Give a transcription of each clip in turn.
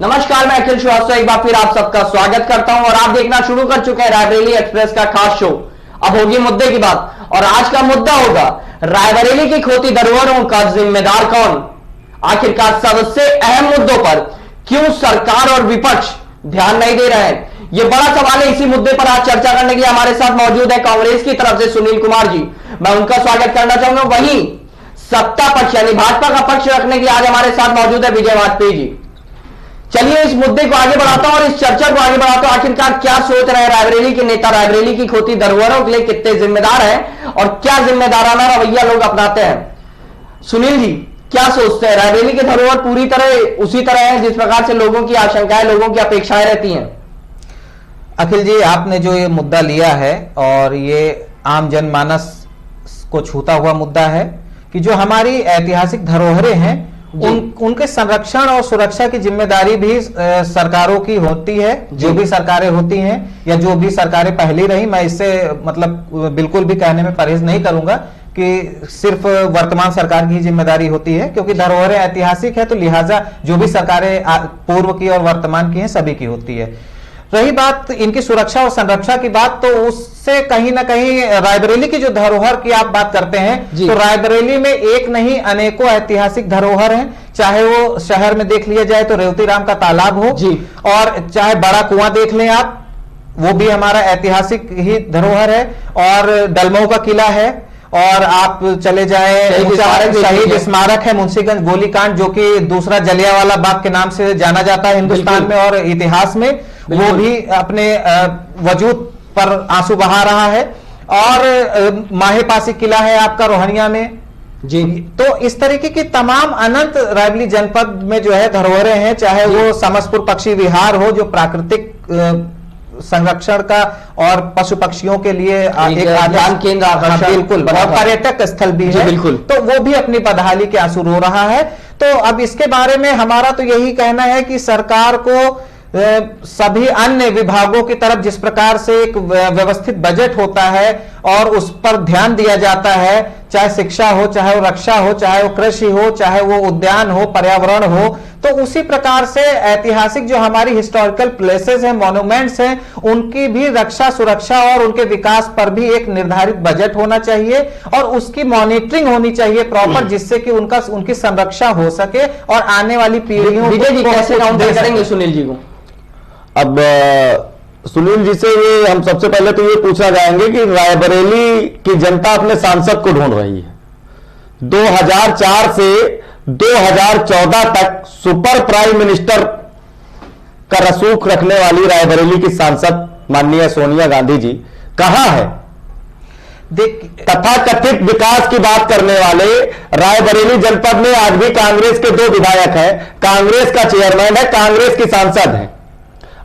नमस्कार, मैं अखिल श्रीवास्तव एक बार फिर आप सबका स्वागत करता हूं और आप देखना शुरू कर चुके हैं रायबरेली एक्सप्रेस का खास शो। अब होगी मुद्दे की बात और आज का मुद्दा होगा रायबरेली की खोती धरोहरों का जिम्मेदार कौन। आखिरकार सबसे अहम मुद्दों पर क्यों सरकार और विपक्ष ध्यान नहीं दे रहे हैं, यह बड़ा सवाल है। इसी मुद्दे पर आज चर्चा करने के लिए हमारे साथ मौजूद है कांग्रेस की तरफ से सुनील कुमार जी। मैं उनका स्वागत करना चाहूंगा। वहीं सत्ता पक्ष यानी भाजपा का पक्ष रखने के लिए आज हमारे साथ मौजूद है विजय वाजपेयी जी। चलिए इस मुद्दे को आगे बढ़ाता हूं और इस चर्चा को आगे बढ़ाता हूं। आखिरकार क्या सोच रहे हैं रायबरेली के नेता, रायबरेली की खोती धरोहरों के लिए कितने जिम्मेदार हैं और क्या जिम्मेदाराना रवैया लोग अपनाते हैं। सुनील जी, क्या सोचते हैं, रायबरेली की धरोहर पूरी तरह उसी तरह है जिस प्रकार से लोगों की आशंकाएं, लोगों की अपेक्षाएं रहती हैं? अखिल जी, आपने जो ये मुद्दा लिया है और ये आम जनमानस को छूता हुआ मुद्दा है कि जो हमारी ऐतिहासिक धरोहरें हैं उनके संरक्षण और सुरक्षा की जिम्मेदारी भी सरकारों की होती है। जो भी सरकारें होती हैं या जो भी सरकारें पहली रही, मैं इससे मतलब बिल्कुल भी कहने में परहेज नहीं करूंगा कि सिर्फ वर्तमान सरकार की जिम्मेदारी होती है, क्योंकि धरोहरें ऐतिहासिक है तो लिहाजा जो भी सरकारें पूर्व की और वर्तमान की हैं सभी की होती है। रही बात इनकी सुरक्षा और संरक्षा की बात, तो उससे कहीं ना कहीं रायबरेली की जो धरोहर की आप बात करते हैं तो रायबरेली में एक नहीं अनेकों ऐतिहासिक धरोहर हैं। चाहे वो शहर में देख लिया जाए तो रेवती राम का तालाब हो और चाहे बड़ा कुआं देख लें आप, वो भी हमारा ऐतिहासिक ही धरोहर है। और डलमऊ का किला है और आप चले जाए शहीद स्मारक है मुंशीगंज गोलीकांड, जो कि दूसरा जलियांवाला बाग के नाम से जाना जाता है हिंदुस्तान में और इतिहास में, वो भी अपने वजूद पर आंसू बहा रहा है। और माहेपासी किला है आपका रोहनिया में जी। तो इस तरीके की तमाम अनंत रायबरेली जनपद में जो है धरोहरें हैं, चाहे वो समसपुर पक्षी विहार हो जो प्राकृतिक संरक्षण का और पशु पक्षियों के लिए एक ध्यान केंद्र, बिल्कुल, और पर्यटक स्थल भी है, बिल्कुल, तो वो भी अपनी बदहाली के आंसू रो रहा है। तो अब इसके बारे में हमारा तो यही कहना है कि सरकार को सभी अन्य विभागों की तरफ जिस प्रकार से एक व्यवस्थित बजट होता है और उस पर ध्यान दिया जाता है, चाहे शिक्षा हो, चाहे वो रक्षा हो, चाहे वो कृषि हो, चाहे वो उद्यान हो, पर्यावरण हो, तो उसी प्रकार से ऐतिहासिक जो हमारी हिस्टोरिकल प्लेसेस हैं, मॉन्यूमेंट्स हैं, उनकी भी रक्षा, सुरक्षा और उनके विकास पर भी एक निर्धारित बजट होना चाहिए और उसकी मॉनिटरिंग होनी चाहिए प्रॉपर, जिससे कि उनकी संरक्षा हो सके और आने वाली पीढ़ियों को कैसे काउंटर करेंगे सुनील जी को? अब सुनील जी से ये हम सबसे पहले तो ये पूछना चाहेंगे कि रायबरेली की जनता अपने सांसद को ढूंढ रही है। 2004 से 2014 तक सुपर प्राइम मिनिस्टर का रसूख रखने वाली रायबरेली की सांसद माननीय सोनिया गांधी जी कहां है? तथाकथित विकास की बात करने वाले रायबरेली जनपद में आज भी कांग्रेस के 2 विधायक हैं, कांग्रेस का चेयरमैन है, कांग्रेस की सांसद है।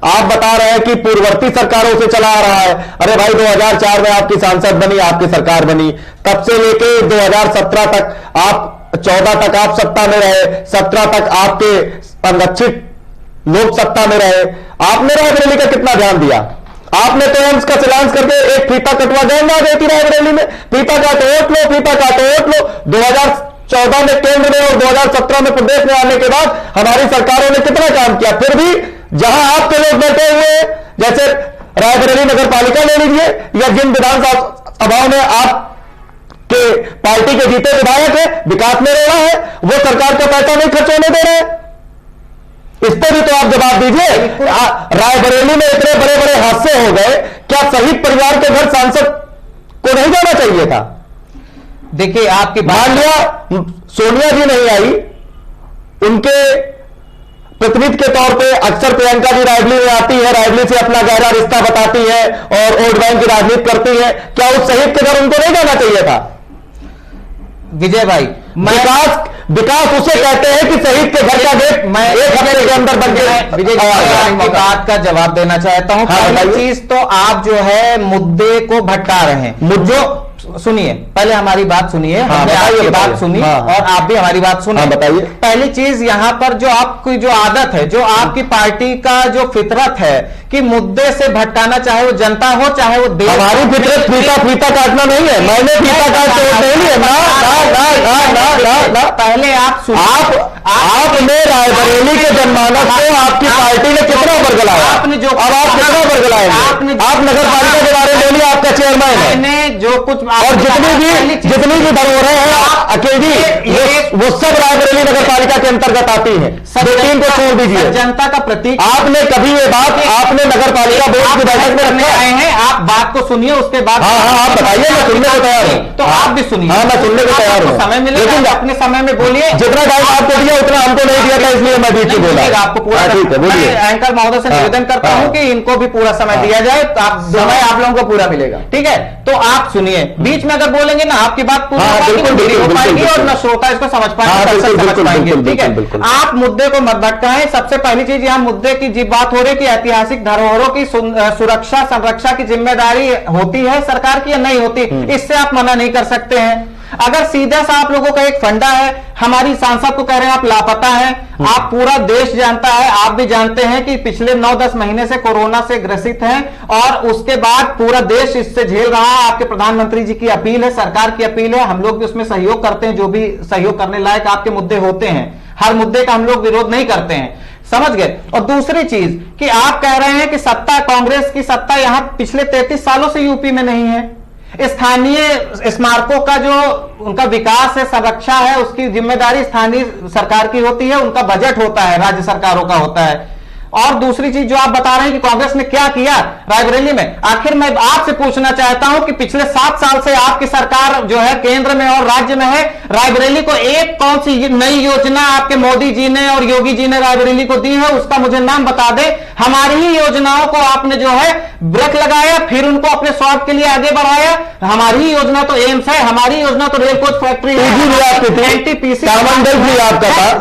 आप बता रहे हैं कि पूर्ववर्ती सरकारों से चला आ रहा है। अरे भाई, 2004 में आपकी सांसद बनी, आपकी सरकार बनी, तब से लेके 2017 तक आप 14 तक आप सत्ता में रहे, 17 तक आपके संरक्षित लोग सत्ता में रहे। आपने रायबरेली का कितना ध्यान दिया? आपने तो एम्स का चलांस करके एक फीता कटवा देंगे देती रायबरेली में, फीता काटो वोट लो, फीता काटो वोट लो। 2014 में केंद्र में और 2017 में प्रदेश में आने के बाद हमारी सरकारों ने कितना काम किया, फिर भी जहां आपके लोग बैठे हुए हैं, जैसे रायबरेली नगर पालिका ले लीजिए या जिन विधानसभाओं में आपके पार्टी के जीते विधायक है, विकास में रह रहा है, वो सरकार का पैसा नहीं खर्च होने दे रहे हैं। इस पर भी तो आप जवाब दीजिए। रायबरेली में इतने बड़े बड़े हादसे हो गए, क्या शहीद परिवार के घर सांसद को नहीं जाना चाहिए था? देखिए, आपकी मान लिया सोनिया जी नहीं आई, उनके प्रतिनिधि के तौर पे अक्सर प्रियंका जी रायबरेली में आती है, रायबरेली से अपना गहरा रिश्ता बताती है और वोट बैंक की राजनीति करती है, क्या उस शहीद के घर उनको नहीं जाना चाहिए था? विजय भाई, विकास उसे कहते हैं कि शहीद के घर का गेट मैं एक हफ्ते के अंदर बन गया। विजय की बात का जवाब देना चाहता हूं। पहली चीज तो आप जो है मुद्दे को भटका रहे हैं। मुद्दों सुनिए, पहले हमारी बात सुनिए, हमने आपकी बात सुनी और आप भी हमारी बात सुनिए। बताइए। पहली चीज यहाँ पर जो आपकी जो आदत है, जो आपकी पार्टी का जो फितरत है कि मुद्दे से भटकाना, चाहे वो जनता हो चाहे वो देश। हमारी फितरत फीता काटना नहीं है, मैंने फीता काट नहीं है ना। पहले आप आपने रायबरेली के जनमानस को आपकी पर गिलाएंगे? आप नगर पालिका के बारे में बोलिए, आपका चेयरमैन है। मैंने जो कुछ और जितनी भी धरोहरें हैं अखिल जी, वो सब रायबरेली नगर पालिका के अंतर्गत आती हैं। दो तीन को छोड़ दीजिए। जनता का प्रतीक आपने कभी ये बात आपने नगर पालिका बोर्ड की बैठक में रखा आए हैं, आप बात को सुनिए, उसके बाद हाँ हाँ आप बताइए, मैं सुनने को तैयार हूँ। तो आप भी सुनिए। हाँ मैं सुनने को तैयार हूँ। समय मिलेगा, लेकिन अपने समय में बोलिए। जितना टाइम आपको दिया उतना हमको नहीं दिया था, इसलिए मैं बीच में बोला। आपको पूरा ठीक है, बोलिए। एंकर महोदय से निवेदन करता हूं कि इनको भी पूरा समय दिया जाए, तो आप समय आप लोगों को पूरा मिलेगा। ठीक है, तो आप सुनिए, बीच में अगर बोलेंगे ना आपकी बात पूरी हो पाएगी और न श्रोता इसको समझ पाएंगे। ठीक है, आप मुद्दे को मत भटकाएं। सबसे पहली चीज, यहाँ मुद्दे की बात हो रही है कि ऐतिहासिक धरोहरों की सुरक्षा संरक्षा की जिम्मेदारी होती है सरकार की या नहीं होती, इससे आप मना नहीं कर सकते हैं। अगर सीधा सा आप लोगों का एक फंडा है, हमारी सांसद को कह रहे हैं आप लापता हैं, आप पूरा देश जानता है, आप भी जानते हैं कि पिछले 9-10 महीने से कोरोना से ग्रसित हैं और उसके बाद पूरा देश इससे झेल रहा है। आपके प्रधानमंत्री जी की अपील है, सरकार की अपील है, हम लोग भी उसमें सहयोग करते हैं, जो भी सहयोग करने लायक आपके मुद्दे होते हैं, हर मुद्दे का हम लोग विरोध नहीं करते हैं, समझ गए। और दूसरी चीज कि आप कह रहे हैं कि सत्ता, कांग्रेस की सत्ता यहां पिछले 33 सालों से यूपी में नहीं है। स्थानीय स्मारकों का जो उनका विकास है, संरक्षा है, उसकी जिम्मेदारी स्थानीय सरकार की होती है, उनका बजट होता है, राज्य सरकारों का होता है। और दूसरी चीज जो आप बता रहे हैं कि कांग्रेस ने क्या किया रायबरेली में, आखिर मैं आपसे पूछना चाहता हूं कि पिछले 7 साल से आपकी सरकार जो है केंद्र में और राज्य में है, रायबरेली को एक कौन सी नई योजना आपके मोदी जी ने और योगी जी ने रायबरेली को दी है, उसका मुझे नाम बता दे। हमारी ही योजनाओं को आपने जो है ब्रेक लगाया, फिर उनको अपने स्वार्थ के लिए आगे बढ़ाया। हमारी ही योजना तो एम्स है, हमारी योजना तो रेल कोच फैक्ट्री है, एनटीपीसी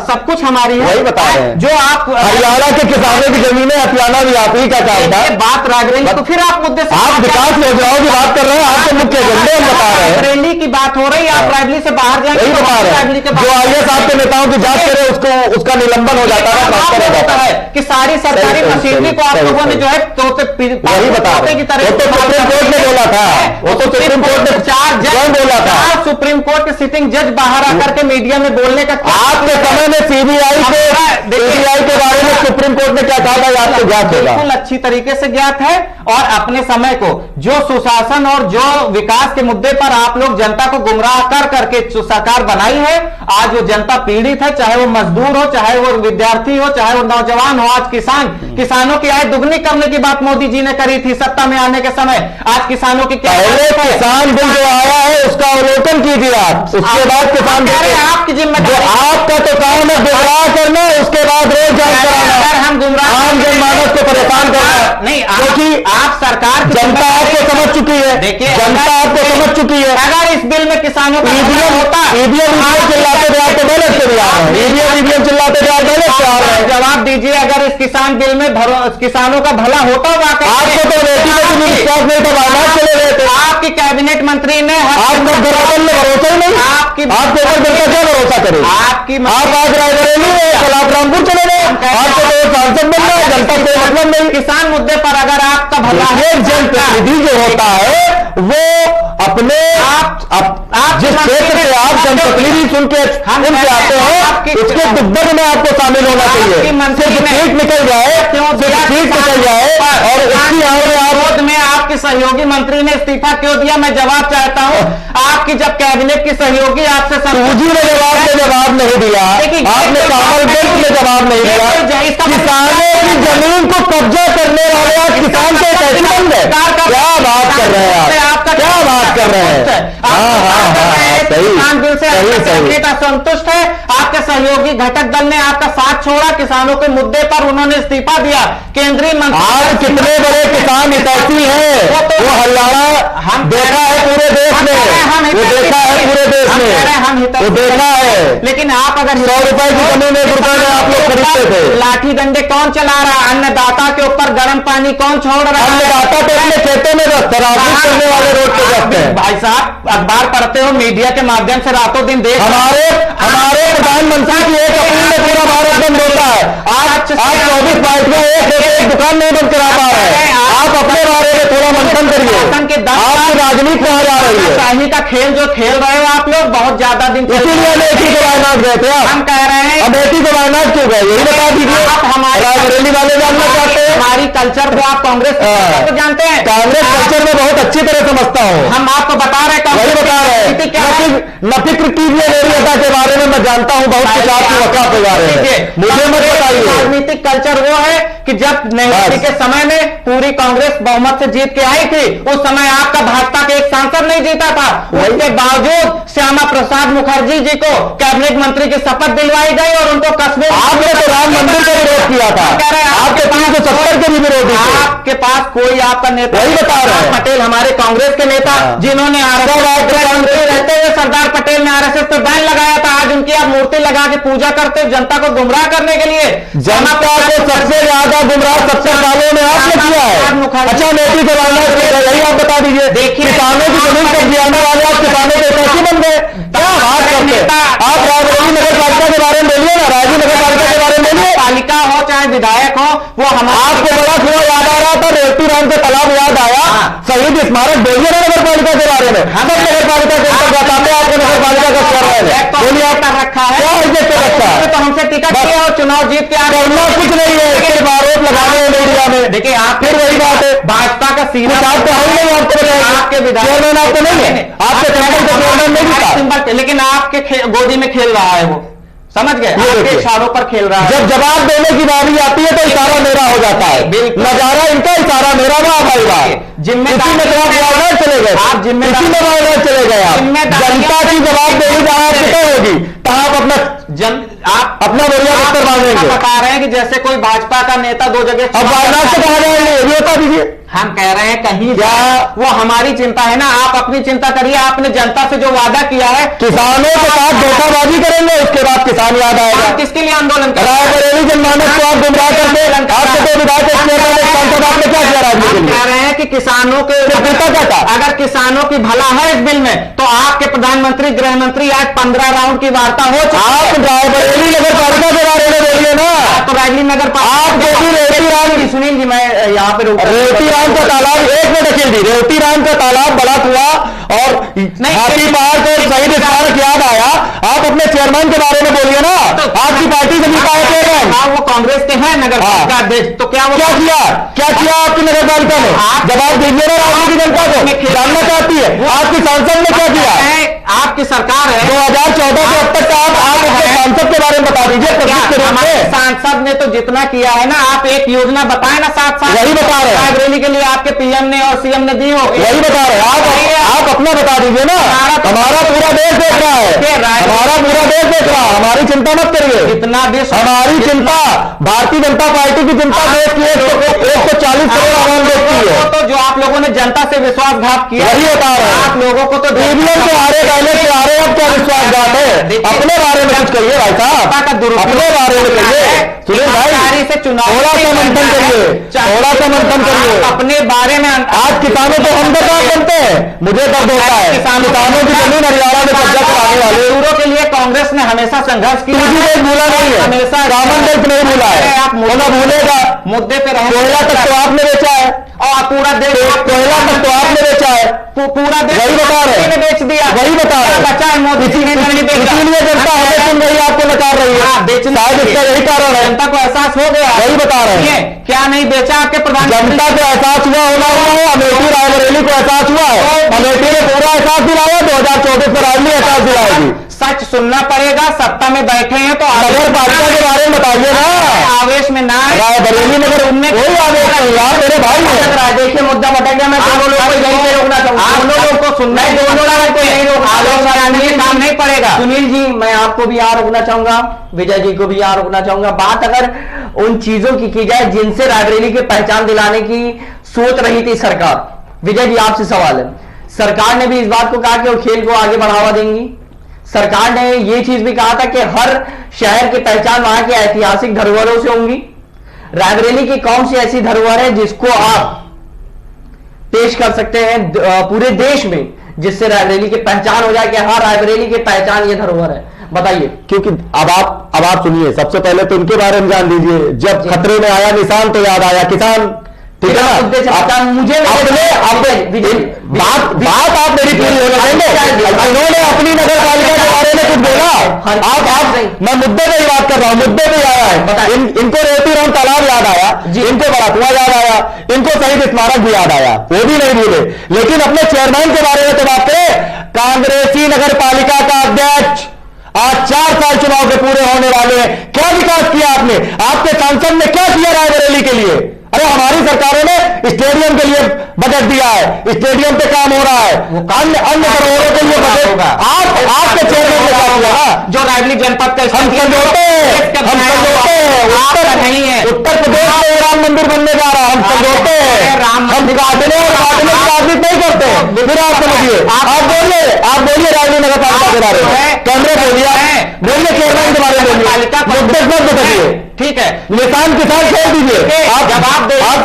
सब कुछ हमारी है। वही बता रहे हैं जो आप हरियाणा के किसानों की जमीनें हथियाना भी आप ही का काम था। बात रायबरेली, तो फिर आप मुद्दे से आप विकास योजनाओं की बात कर रहे हैं, आपके मुख्य एजेंडे हम बता रहे हैं। रायबरेली की बात हो रही है, आप रायबरेली से बाहर जाएंगे वही बता रहे हैं, जो आईएएस आपके नेताओं की जांच करे उसको उसका निलंबन हो जाता है, ट्रांसफर हो जाता है कि सारी सरकारी मशीनरी को आप लोगों ने जो है वही बता रहे हैं। वो तो सुप्रीम कोर्ट ने बोला था, वो तो सुप्रीम कोर्ट ने 4 जज बोला था, सुप्रीम कोर्ट के सिटिंग जज बाहर आकर के मीडिया में बोलने का आपके समय में सीबीआई के बारे में सुप्रीम कोर्ट ने क्या कहा था, आपको ज्ञात होगा, बिल्कुल अच्छी तरीके से ज्ञात है। और अपने समय को जो सुशासन और जो विकास के मुद्दे पर आप लोग जनता को गुमराह कर करके सरकार बनाई है, आज वो जनता पीड़ित है, चाहे वो मजदूर हो, चाहे वो विद्यार्थी हो, चाहे वो नौजवान हो। आज किसानों की आय दुगनी करने की बात मोदी जी ने करी थी सत्ता में आने के समय। आज किसानों की क्या किसान बिल जो आया है उसका अवलोकन कीजिए आप, उसके बाद किसान आपकी जिम्मेदारी, आपका तो काम है गुमराह करना, उसके बाद रोज जांच कराना, हम गुमराह आम जनमानस को परेशान करना नहीं, क्योंकि आप सरकार जनता आपको समझ चुकी है, देखिए जनता आपको समझ चुकी है। अगर इस बिल में किसानों का होता, ईवीएम चिल्लाते थे आप तो गलत से आ रहे हैं, ईवीएम चिल्लाते थे आप गलत से आ रहे हैं। जवाब दीजिए, अगर इस किसान बिल में किसानों का भला होता वाकई, आपको तो बेटी में विश्वास नहीं था, वायनाड चले गए थे। आपकी कैबिनेट मंत्री ने आपका धरातल में भरोसा ही नहीं, आपके ऊपर जनता क्या भरोसा करे। आप आज रायबरेली कलाप रामपुर चले गए, आपको तो सांसद बनना है, जनता को मतलब नहीं। किसान मुद्दे पर अगर आपका भला है, जनप्रतिनिधि जो होता है वो अपने आप जिस क्षेत्र से आप जनप्रतिनिधि सुन के उनसे आते हैं, उसके दुग्धक में आपको शामिल होना चाहिए। सिर्फ सीट निकल जाए, और उसकी आड़ में आपके सहयोगी मंत्री ने इस्तीफा क्यों दिया, मैं जवाब चाहता हूं। आपकी जब कैबिनेट की सहयोगी आपसे सूजी ने जवाब नहीं दिया, आपने कामल बेल्ट में जवाब नहीं दिया। किसानों की जमीन को कब्जा करने वाले आज किसान के कैसे बंद है, क्या बात कर रहे हैं आप, क्या बात कर रहे हैं। किसान बिल से असंतुष्ट है, आपके सहयोगी घटक दल ने आपका साथ छोड़ा, किसानों के मुद्दे पर उन्होंने इस्तीफा दिया। केंद्रीय मंत्री आज कितने बड़े किसान हितैषी हैं, वो हरियाणा हम देखा है पूरे देश में, वो देखा है पूरे देश में, वो देखा है। लेकिन आप अगर 100 रुपए की जमीन 1 रुपए में आप लोग खरीदते थे, लाठी डंडे कौन चला रहा है, अन्नदाता के ऊपर गर्म पानी कौन छोड़ रहा है, अन्नदाता तो अपने खेतों में करने वाले रोड पे जाते हैं। भाई साहब अखबार पढ़ते हो, मीडिया के माध्यम से रातों दिन देख, हमारे प्रधानमंत्री की एक अपील में पूरा भारत बंद होता है। आज 24 बाइट में एक दुकान नहीं बंद करा पा रहे हैं। आप अपने बारे में थोड़ा मंथन करिए, आपकी राजनीति कहाँ जा रही है, शाही का खेल जो खेल रहे हो आप लोग बहुत ज्यादा दिन, इसीलिए अमेठी के वायनाड गए थे। हम कह रहे हैं अमेठी के वायनाड क्यों गए, यही बता दीजिए। आप हमारे रायबरेली वाले जानना चाहते हैं, हमारी कल्चर को आप कांग्रेस को जानते हैं? कांग्रेस कल्चर में बहुत अच्छी तरह समझता हूं। हम आपको बता रहे हैं, वही बता रहे हैं। न फिक्र कीजिए मेरी अदा के बारे में, मैं जानता हूं बहुत कुछ आपकी वक़ा के बारे में, मुझे मत बताइए। राजनीतिक कल्चर वो है कि जब नेहरू के समय में पूरी कांग्रेस बहुमत से जीत के आई थी, उस समय आपका भाजपा के एक सांसद नहीं जीता था, उसके बावजूद श्यामा प्रसाद मुखर्जी जी को कैबिनेट मंत्री की शपथ दिलवाई गई और उनको कस्बे। आपने तो राम मंदिर का विरोध किया था, आपके 370 के भी विरोधी थे। आपके पास कोई आपका नेता, वही बता रहे हैं पटेल हमारे कांग्रेस के नेता, जिन्होंने रहते हुए सरदार पटेल ने आरएसएस पर बैन लगाया था, आज उनकी आप मूर्ति लगा के पूजा करते जनता को गुमराह करने के लिए। जनता को सबसे ज्यादा गुमराह 70 सालों में आपने किया है। अच्छा, नेत्री जवाहरलाल नेहरू, यही आप बता दीजिए। देखिए, किसानों की जमीन पर गिराने वाले आप किसानों के कैसे बन गए? क्या बात करते हैं आप? रायबरेली नगर पालिका के बारे में बोलिए ना, रायबरेली नगर पालिका के बारे में बोलिए। पालिका हो चाहे विधायक हो, वो आपको बड़ा थोड़ा याद आ रहा था, रेवती राम का तालाब याद आया, शहीद स्मारक बोलिए ना नगर पालिका के बारे में। हम नगर पालिका के अंतर्गत आते हैं, आपको नगर पालिका का चेयरमैन है, बोलिए आप रखा है, क्या इज्जत रखा है? तो हमसे टिकट किया और चुनाव जीत के करना कुछ नहीं है, सिर्फ आरोप लगाने हैं मीडिया में। देखिए, आप फिर वही बात है, भाजपा का सीधा आप तो हम नहीं, आपको आपके विधायक चेयरमैन आपको नहीं है, आपके चैनल का चेयरमैन नहीं था, लेकिन आपके गोदी में खेल रहा है वो, समझ गए? आपके इशारों पर खेल रहा है। जब जवाब देने की बारी आती है तो इशारा मेरा हो जाता है, नजारा इनका, इशारा मेरा। वाह भाई वाह, जिम्मेदारी में जवाब चले गए आप, जिम्मेदारी में चले गए आप। जनता की जवाबदेही जहां आपसे तय होगी तहां आप अपना बोलिया उत्तर मांगेंगे। बता रहे हैं कि जैसे कोई भाजपा का नेता दो जगह, अब वायनाड से कहा जाएंगे, ये बता दीजिए। हम कह रहे हैं कहीं क्या, वो हमारी चिंता है ना, आप अपनी चिंता करिए। आपने जनता से जो वादा किया है, किसानों के साथ धोखाबाजी करेंगे, उसके बाद किसान याद आएगा। किसके लिए आंदोलन कर? रायबरेली जनमानस को आप गुमराह करते, आपके दो विधायक सांसद, आपने क्या किया राजनीति में? कह रहे हैं कि किसानों के अगर किसानों की भला है इस बिल में, तो आपके प्रधानमंत्री गृह मंत्री आज 15 राउंड की वार्ता हो चुकी है। आप रायबरेली नगर पालिका के बारे में बोलिए ना, तो रायबरेली नगर पालिका, रेवती राम की सुनील जी, मैं यहाँ पे रेवती राम का तालाब एक में ढकेल दी, रेवती राम का तालाब बड़ा हुआ और हाथी पार्क और शहीद स्मारक याद आया। आप अपने चेयरमैन के बारे में बोलिए ना, आपकी पार्टी से जीता है चेयरमैन, वो कांग्रेस के हैं नगर पालिका अध्यक्ष, तो क्या किया आपकी नगर पालिका में? जवाब दीजिए ना राज्य की जनता को, जानना चाहती है आपकी सांसद ने क्या किया। आपकी सरकार है 2014 से अब तक आप अपने सांसद के बारे में बता दीजिए। सांसद ने तो जितना किया है ना, आप एक योजना बताए ना, साथ वही बता रहे हैं, रायबरेली के लिए आपके पीएम ने और सीएम ने दी हो, वही बता रहे हैं आप अपना बता दीजिए ना। हमारा पूरा देश देख रहा है, हमारा पूरा देश देख रहा है, हमारी चिंता मत करिए। जितना देश, हमारी चिंता, भारतीय जनता पार्टी की चिंता देश की 140 करोड़ आवाम देखती है। तो जो आप लोगों ने जनता से विश्वासघात किया, वही बता रहे हैं। आप लोगों को तो ईवीएम से हारे, पहले से हारे, अब क्या विश्वासघात है? अपने बारे में कुछ कहिए भाई साहब, अपने बारे में कहिए। सुनील भाई, से चुनाव थोड़ा सा मंथन करिए, थोड़ा सा मंथन करिए। अपने बारे में आज किसानों को हम बता बनते हैं, मुझे दर्द होता है। किसानों की जमीन हरियाणा में कब्जा कराने वाले मजदूरों के लिए कांग्रेस ने हमेशा संघर्ष किया, भूला नहीं है, हमेशा कॉमन वेल्थ नहीं भूला है, आप भूलेगा। मुद्दे पे रहे, कोयला तक तो आपने बेचा है, और पूरा देश, कोयला तक तो आपने बेचा है, पूरा देश वही बता रहे हैं, बेच दिया, वही बता रहे हैं। बचा है मोदी जी ने, इसीलिए जनता हमें सुन रही है, आपको नकार रही है, शायद इसका यही कारण है। जनता को एहसास हो गया, वही बता रहे हैं। क्या नहीं बेचा आपके प्रधान? जनता को एहसास हुआ है, अमेठी रायबरेली को एहसास हुआ है, अमेठी ने पूरा एहसास दिलाया, 2024 में राजनीति एहसास दिलाएगी। सच सुनना पड़ेगा, सत्ता में बैठे हैं तो नगर पालिका के बारे में बताइए ना, आवेश में ना रायबरेली नगर उनमें कोई आवेश नहीं यार, मेरे भाई देखिए मुद्दा भटक गया। मैं दोनों लोगों को यहीं पे रोकना चाहूंगा, दोनों लोगों को सुनना है, दोनों लोगों को यहीं रोकना, आलोचना करने का काम नहीं पड़ेगा। सुनील जी, मैं आपको भी यहाँ रोकना चाहूंगा, विजय जी को भी यहाँ रोकना चाहूंगा। बात अगर उन चीजों की जाए जिनसे रायबरेली की पहचान दिलाने की सोच रही थी सरकार, विजय जी आपसे सवाल है, सरकार ने भी इस बात को कहा कि वो खेल को आगे बढ़ावा देंगी। सरकार ने यह चीज भी कहा था कि हर शहर की पहचान वहां की ऐतिहासिक धरोहरों से होंगी। रायबरेली की कौन सी ऐसी धरोहर है जिसको आप पेश कर सकते हैं पूरे देश में, जिससे रायबरेली की पहचान हो जाए कि हाँ, रायबरेली की पहचान ये धरोहर है? बताइए। क्योंकि अब आप सुनिए, सबसे पहले तो इनके बारे में जान लीजिए। जब खतरे में आया निशान तो याद आया किसान, ठीक है ना? मुझे बात आप मेरी पूरी होने देंगे। उन्होंने अपनी नगर पालिका के बारे में कुछ बोला, आप मैं मुद्दे पे ही बात कर रहा हूं, मुद्दे पे आया है। इनको रेवती राम तालाब याद आया, जी। इनको बड़ा कुआं याद आया, इनको शहीद स्मारक भी याद आया, वो भी नहीं भूले। लेकिन अपने चेयरमैन के बारे में तो बात करें। कांग्रेसी नगर पालिका का अध्यक्ष, आज 4 साल चुनाव के पूरे होने वाले हैं, क्या विकास किया आपने? आपके सांसद ने क्या किया रायबरेली के लिए? अरे हमारी सरकारों ने स्टेडियम के लिए बजट दिया है, स्टेडियम पे काम हो रहा है, अन्य करोड़ों के लिए बजट होगा। आपके चेयरमैन ने क्या किया? जो रायबरेली जनपद का हम समझौते हैं, नहीं है। उत्तर प्रदेश में राम मंदिर बनने जा रहा है, हम समझौते हैं, हम काटने और काटने की राजनीति नहीं करते। फिर आप समझिए, आप बोलिए राजनीति नगर पालिका के बारे में, कैमरे बोलिए चेयरमैन के बारे में बोलिए, मुद्दे मत बताइए, ठीक है। निशान किसान छोड़ दीजिए, आप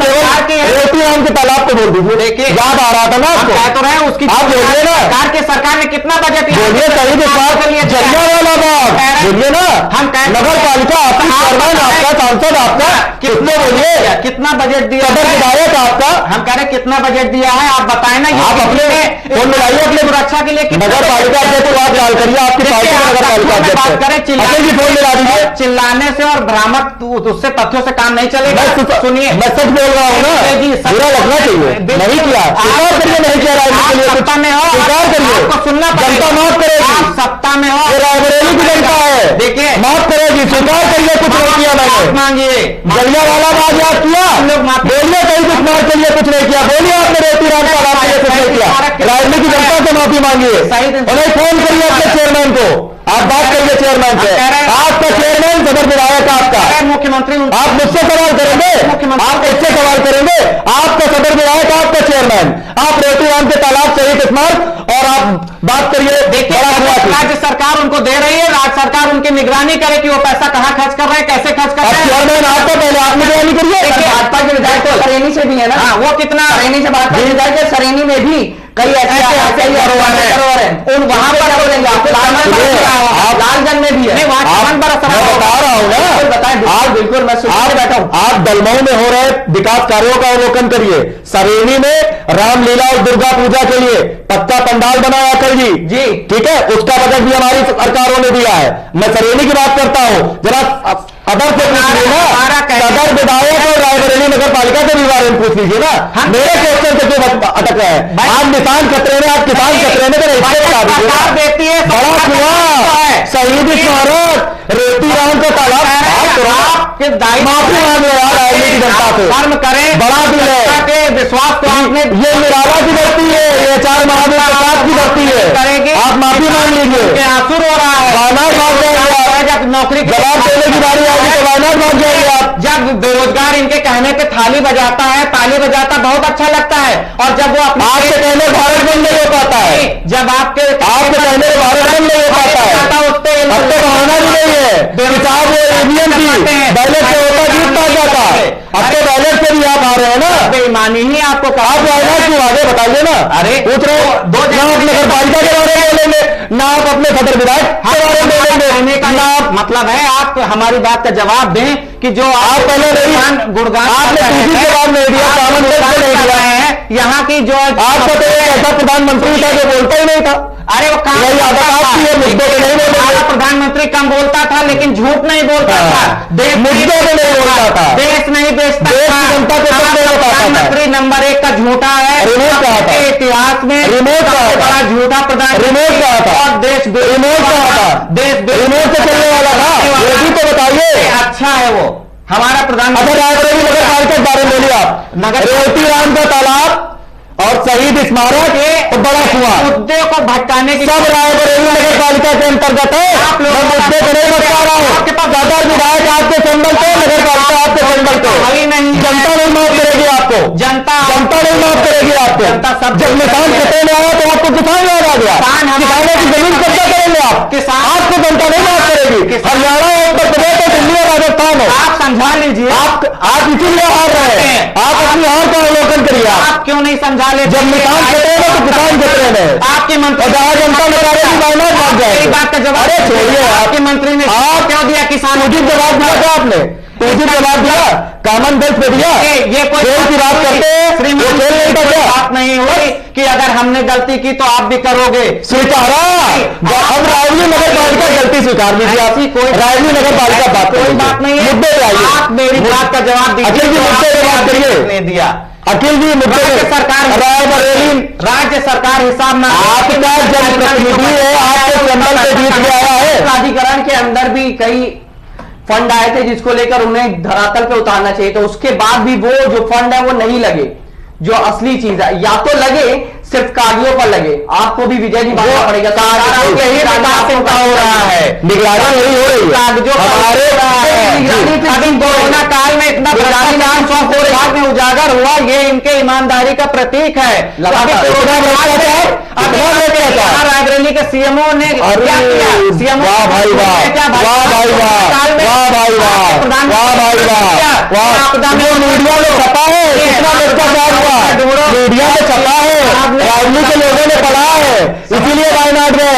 केवल रेती नाम के तालाब को बोल दीजिए। देखिए याद आ रहा था ना आपको, कह तो रहे हैं उसकी आप बोलिए ना, सरकार ने कितना बजट बोलिए शहीद जलियांवाला बाग, बोलिए ना, हम नगर पालिका आपकी, चेयरमैन आपका, सांसद आपका, कितने बोलिए, कितना बजट दिया, सदर विधायक आपका, हम कह रहे हैं कितना बजट दिया है, आप बताएं ना। आप अपने फोन मिलाइए अपने सुरक्षा के लिए नगर पालिका अध्यक्ष को आप कॉल करिए, आपकी पार्टी का नगर पालिका अध्यक्ष बात करें अजय जी फोन मिला दीजिए। चिल्लाने से और भ्रामक उससे तथ्यों से काम नहीं चलेगा। सुनिए, मैं सच बोल रहा हूँ ना, बुरा लगना चाहिए, नहीं किया, स्वीकार करिए, नहीं किया राजनीति के लिए, सत्ता में हो, स्वीकार करिए, आपको सुनना जनता माफ करेगी, आप सत्ता में हो, ये रायबरेली की जनता है, देखिए माफ करेगी, स्वीकार करिए कुछ नहीं किया मैंने, मांगिए, जलियांवाला बाग याद किया, बोलिए कहीं कुछ मार के लिए कुछ नहीं किया, बोलिए आपने रेती राम का बात के लिए कुछ नहीं किया, राजनीति की जनता से माफी मांगिए, उन्हें फोन करिए अपने चेयरमैन को, आप बात करिए चेयरमैन से, आपका चेयरमैन सदर विधायक आपका, मुख्यमंत्री आप मुझसे सवाल करेंगे, आप इससे सवाल करेंगे, आपका सदर विधायक, आपका चेयरमैन, आप रेती राम के तालाब शहीद स्मारक और आप बात करिए। देखिए राज्य सरकार उनको दे रही है, राज्य सरकार उनकी निगरानी करे कि वो पैसा कहां खर्च कर रहे हैं, कैसे खर्च कर रहे हैं। चेयरमैन आपका पहले आप निगरानी करिए। भाजपा के विधायक तो सरेनी से भी है ना, वो कितना सरेनी से भाजपा के विधायक है, सरेनी में भी कई ऐसे धरोहर है, उन वहां पर बोलेंगे आप लालगंज में भी है, मैं बता रहा हूं ना, बताएं आप बिल्कुल, मैं सुनने बैठा हूं। आप दलमऊ में हो रहे विकास कार्यों का अवलोकन करिए, सरेनी में रामलीला और दुर्गा पूजा के लिए पक्का पंडाल बनाया कर जी, ठीक है, उसका बजट भी हमारी सरकारों ने दिया है। मैं सरेनी की बात करता हूं, जरा अदर से पूछ लीजिए ना, सदर विधायक और रायबरेली नगर पालिका के भी बारे में पूछ लीजिए ना, मेरे क्वेश्चन से क्यों अटक रहे हैं आप? निशान खतरे में, आप किसान खतरे में, तो बता दीजिए। बड़ा कुआं, शहीद स्मारक, रेती राम का तालाब, माफी मांग रहे यार राजनीति जनता से, कर्म करें, बड़ा दिल है, विश्वास तो आपने, ये निराला की धरती है, ये 4 महावीर प्रसाद की धरती है, आप माफी मांग लीजिए। आंसू रो रहा है, वायनाड भाग जाएंगे आप, जब नौकरी जवाब देने की बारी आएगी तो वायनाड भाग जाएंगे आप। जब बेरोजगार इनके कहने पे थाली बजाता है, ताली बजाता, बहुत अच्छा लगता है, और जब वो अपने आपके कहने भारत बंद नहीं हो पाता है, जब आपके कहने भारत बंद नहीं हो पाता है, अब तो बहाना भी नहीं है, साहब वो ईवीएम की बैलेट से होता जीत पा जाता है, अब तो बैलेट से भी आप आ रहे हैं ना, बेईमानी ही आपको कहा। आप वायनाड क्यों आगे बताइए ना, अरे पूछ रहे ना आप नगर पालिका के बारे में बोलेंगे, ना आप अपने सदर विधायक के बारे में बोलेंगे, ना आप, मतलब है आप हमारी बात का जवाब दें कि जो आप पहले गुणगान आपने किसी जवाब नहीं दिया, सामंजस्य नहीं दिया है, यहाँ की जो आपका तो एक ऐसा प्रधानमंत्री था जो बोलता ही नहीं था। अरे वो यही आदत आपकी है, मुद्दों पे नहीं बोलता, प्रधानमंत्री कम बोलता था लेकिन झूठ नहीं बोलता था, मुद्दों पे नहीं बोलता था, देश नहीं बेचता था, जनता को प्रधानमंत्री नंबर 1 का झूठा है, रिमोट कहा था इतिहास में रिमोट कहा था, बड़ा झूठा प्रधानमंत्री, रिमोट कहा था, और देश रिमोट कहा था, देश रिमोट से चलने वाला था, ये भी तो बताइए। अच्छा है वो हमारा प्रधानमंत्री। अच्छा रायबरेली नगर पालिका के बारे में बोलिए आप, रेती राम का तालाब और शहीद स्मारक और बड़ा कुआं, मुद्दे को भटकाने की सब रायबरेली नगर पालिका के अंतर्गत है। आप लोग मुद्दे को नहीं बता रहा हूँ, सदर विधायक आपके संबल पे, नगर पालिका आपके संबल पे, वही नहीं, जनता नहीं माफ करेगी आपको, जनता नहीं माफ करेगी आपको। जनता सब जब निशान खतरे में आया तो आपको किसान याद आ गया, किसानों की जमीन कब्जा करेंगे आप, आपको जनता नहीं माफ करेगी। हरियाणा हो, उत्तर प्रदेश हो, दिल्ली और राजस्थान हो, आप समझा लीजिए, आप इसीलिए हार रहे हैं, आप अपनी हार का अवलोकन करिए। आप क्यों नहीं समझा लेते? जब निशान खतरे में तो किसान खतरे में, आपके मंत्री जहाँ जनता निकालेगी वायनाड भाग जाएगी। बात का जवाब अरे छोड़िए, आपके मंत्री ने आप क्यों दिया किसान? उचित जवाब दिया था आपने, तो उसी जवाब दिया, कॉमनवेल्थ में दिया। ये कोई खेल की बात करते हैं, वो खेल नहीं था क्या? बात नहीं हुई कि अगर हमने गलती की तो आप भी करोगे। स्वीकारा, हम रायवली नगर पालिका गलती स्वीकार लीजिए। आप रायवली नगर पालिका बात कोई बात नहीं है, मुद्दे पे आइए। आप मेरी बात का जवाब दीजिए। अखिल जी मुद्दे पे बात करिए। दिया अखिल जी मुद्दे राज्य पे सरकार, रायबरेली राज्य सरकार हिसाब में आपका जनप्रतिनिधि है, आपके चैनल पे जीत के आया है। प्राधिकरण के अंदर भी कई फंड आए थे जिसको लेकर उन्हें धरातल पे उतारना चाहिए, तो उसके बाद भी वो जो फंड है वो नहीं लगे। जो असली चीज है, या तो लगे सिर्फ कागजों पर लगे। आपको भी विजय जी मानना पड़ेगा, यही का हो रहा है, निगरानी नहीं हो रही है कागजों पर हमारे हो रहा है। अभी कोरोना काल में इतना भ्रष्टाचार में उजागर हुआ, ये इनके ईमानदारी का प्रतीक है। रायबरेली के सीएमओ ने क्या किया? सीएमओ वाह भाई वाह, वाह भाई वाह, वाह भाई वाह, वाह भाई वाह, वाह। जो मीडिया में छपा है कितना भ्रष्टाचार हुआ, मीडिया में छपा है, रायबरेली के लोगों ने पढ़ा है, इसीलिए वायनाड में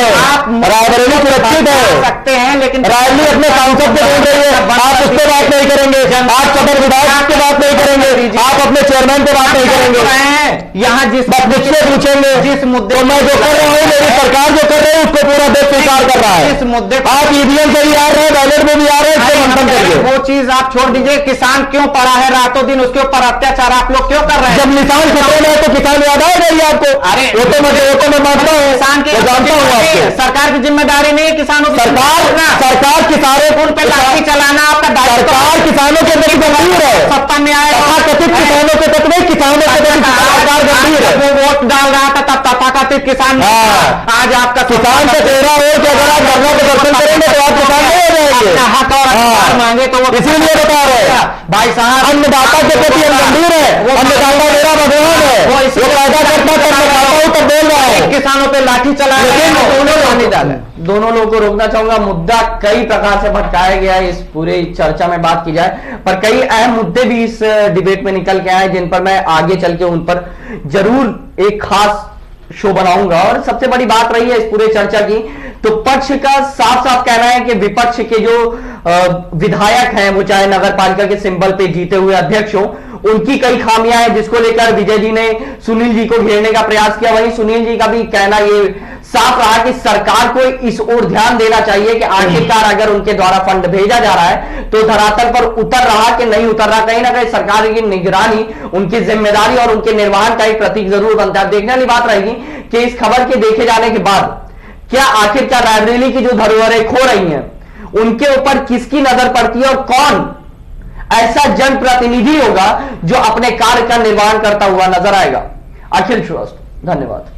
रायबरेली सुरक्षित है। सकते हैं, लेकिन रायबरेली अपने सांसद से बोल रही है, आप उस पर बात नहीं करेंगे, आप सदर विधायक पे बात नहीं करेंगे, आप अपने चेयरमैन पे बात नहीं करेंगे। यहाँ बस मुझसे पूछेंगे जिस मुद्दे तो मैं जो कर रहा हूँ, मेरी सरकार जो कर रही है उसको पूरा देश स्वीकार कर रहा है। इस मुद्दे आप ईवीएम से भी आ रहे हैं, बैलेट में भी आ रहे हैं, इसको मंथन करिए। वो चीज आप छोड़ दीजिए। किसान क्यों पड़ा है रातों दिन, उसके ऊपर अत्याचार आप लोग क्यों कर रहे हैं? जब निशान खतरे में है तो किसान याद आएगा ही आपको। अरे वो तो मैं मानता हूँ, किसान की मैं जानता हूँ आपको। सरकार की जिम्मेदारी नहीं है किसानों की। सरकार किसानों उन पे लाठी चलाना आपका दायित्व। सरकार किसानों के प्रति गंभीर है। सत्ता में आए तथाकथित किसानों के तक नहीं, किसानों के प्रति सरकार गंभीर है। वो वोट डाल रहा था तब तथाकथित किसान, आज आपका किसान से चेहरा हो कि अगर आप धरना प्रदर्शन करेंगे तो आप किसान नहीं हो जाएंगे। हक और अधिकार मांगे तो वो इसीलिए बता रहे हैं भाई साहब, अन्नदाता के प्रति हम गंभीर है। अन्नदाता मेरा भगवान है, वो पैदा करता तब मैं खाता हूं तब बोल रहा हूं। किसानों पे लाठी चला दोनों लोगों को रोकना चाहूंगा। मुद्दा कई प्रकार से भटकाया गया है, इस पूरे चर्चा में बात की जाए, पर कई अहम मुद्दे भी इस डिबेट में निकल के आए जिन पर मैं आगे चल के उन पर जरूर एक खास शो बनाऊंगा। और सबसे बड़ी बात रही है इस पूरे चर्चा की, तो पक्ष का साफ साफ कहना है कि विपक्ष के जो विधायक हैं, वो चाहे नगर पालिका के सिंबल पे जीते हुए अध्यक्ष हो, उनकी कई खामियां हैं, जिसको लेकर विजय जी ने सुनील जी को घेरने का प्रयास किया। वहीं सुनील जी का भी कहना ये साफ रहा कि सरकार को इस ओर ध्यान देना चाहिए कि आखिरकार अगर उनके द्वारा फंड भेजा जा रहा है तो धरातल पर उतर रहा कि नहीं उतर रहा। कहीं ना कहीं सरकार की निगरानी, उनकी जिम्मेदारी और उनके निर्वहन का एक प्रतीक जरूर बनता है। देखने वाली बात रहेगी कि इस खबर के देखे जाने के बाद क्या आखिरकार रायबरेली की जो धरोहरें खो रही हैं उनके ऊपर किसकी नजर पड़ती है और कौन ऐसा जनप्रतिनिधि होगा जो अपने कार्य का निर्वहन करता हुआ नजर आएगा। अखिल श्रीवास्तव, धन्यवाद।